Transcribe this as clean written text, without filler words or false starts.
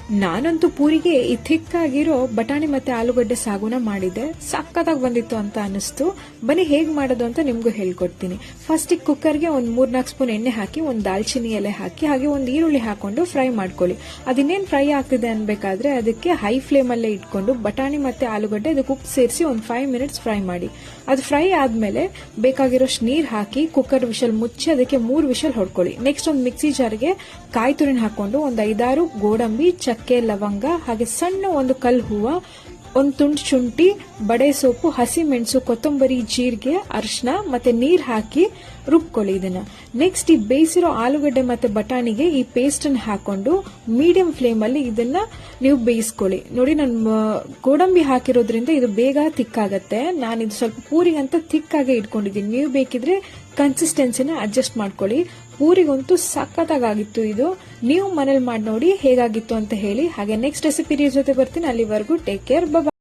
ನಾನಂತೂ ಪೂರಿಗೆ ಈ ಥಿಕ್ ಆಗಿರೋ ಬಟಾಣಿ ಮತ್ತೆ ಆಲೂಗಡ್ಡೆ ಸಾಗುನ ಮಾಡಿದ್ದೆ. ಸಕ್ಕತ್ತಾಗಿ ಬಂದಿತ್ತು ಅಂತ ಅನಿಸ್ತು. ಬನ್ನಿ ಹೇಗ್ ಮಾಡೋದು ಅಂತ ನಿಮ್ಗೂ ಹೇಳ್ಕೊಡ್ತೀನಿ. ಫಸ್ಟ್ ಕುಕ್ಕರ್ಗೆ ಒಂದ್ 3-4 ಸ್ಪೂನ್ ಎಣ್ಣೆ ಹಾಕಿ, ಒಂದ್ ದಾಲ್ಚಿನ್ನಿ ಎಲೆ ಹಾಕಿ, ಹಾಗೆ ಒಂದ್ ಈರುಳ್ಳಿ ಹಾಕೊಂಡು ಫ್ರೈ ಮಾಡ್ಕೊಳ್ಳಿ. ಅದಿನ್ನೇನ್ ಫ್ರೈ ಆಗ್ತಿದೆ ಅನ್ಬೇಕಾದ್ರೆ ಅದಕ್ಕೆ ಹೈ ಫ್ಲೇಮ್ ಅಲ್ಲೇ ಇಟ್ಕೊಂಡು ಬಟಾಣಿ ಮತ್ತೆ ಆಲೂಗಡ್ಡೆ ಅದಕ್ಕೆ ಉಪ್ಪು ಸೇರಿಸಿ ಒಂದ್ 5 ಮಿನಿಟ್ಸ್ ಫ್ರೈ ಮಾಡಿ. ಅದು ಫ್ರೈ ಆದ್ಮೇಲೆ ಬೇಕಾಗಿರೋಷ್ಟು ನೀರ್ ಹಾಕಿ ಕುಕ್ಕರ್ ವಿಷಲ್ ಮುಚ್ಚಿ ಅದಕ್ಕೆ 3 ವಿಷಲ್ ಹೊಡ್ಕೊಳ್ಳಿ. ನೆಕ್ಸ್ಟ್ ಒಂದು ಮಿಕ್ಸಿ ಜಾರ್ಗೆ ಕಾಯಿ ತುರಿನ ಹಾಕೊಂಡು ಒಂದ್ 5-6 ಗೋಡಂಬಿ, ಚಕ್ಕೆ, ಲವಂಗ, ಹಾಗೆ ಸಣ್ಣ ಒಂದು ಕಲ್ ಹೂವ, ಒಂದು ತುಂಡು ಶುಂಠಿ, ಬಡೆ ಸೊಪ್ಪು, ಹಸಿ ಮೆಣಸು, ಕೊತ್ತಂಬರಿ, ಜೀರಿಗೆ, ಅರಿಶಿನ ಮತ್ತೆ ನೀರ್ ಹಾಕಿ ರುಬ್ಕೊಳ್ಳಿ ಇದನ್ನ. ನೆಕ್ಸ್ಟ್ ಈ ಬೇಯಿಸಿರೋ ಆಲೂಗಡ್ಡೆ ಮತ್ತೆ ಬಟಾಣಿಗೆ ಈ ಪೇಸ್ಟ್ ಅನ್ನು ಹಾಕೊಂಡು ಮೀಡಿಯಂ ಫ್ಲೇಮ್ ಅಲ್ಲಿ ಇದನ್ನ ನೀವು ಬೇಯಿಸ್ಕೊಳ್ಳಿ. ನೋಡಿ, ನಾನು ಗೋಡಂಬಿ ಹಾಕಿರೋದ್ರಿಂದ ಇದು ಬೇಗ ತಿಕ್ಕಾಗತ್ತೆ. ನಾನು ಇದು ಸ್ವಲ್ಪ ಪೂರಿಗಂತ ತಿಕ್ಕಾಗೆ ಇಟ್ಕೊಂಡಿದ್ದೀನಿ. ನೀವು ಬೇಕಿದ್ರೆ ಕನ್ಸಿಸ್ಟೆನ್ಸಿನ ಅಡ್ಜಸ್ಟ್ ಮಾಡ್ಕೊಳ್ಳಿ. ಪೂರಿಗಂತೂ ಸಖತ್ತಾಗಿತ್ತು ಇದು. ನೀವು ಮನೇಲಿ ಮಾಡಿ ನೋಡಿ ಹೇಗಾಗಿತ್ತು ಅಂತ ಹೇಳಿ. ಹಾಗೆ ನೆಕ್ಸ್ಟ್ ರೆಸಿಪಿ ಜೊತೆ ಬರ್ತೀನಿ. ಅಲ್ಲಿವರೆಗೂ ಟೇಕ್ ಕೇರ್.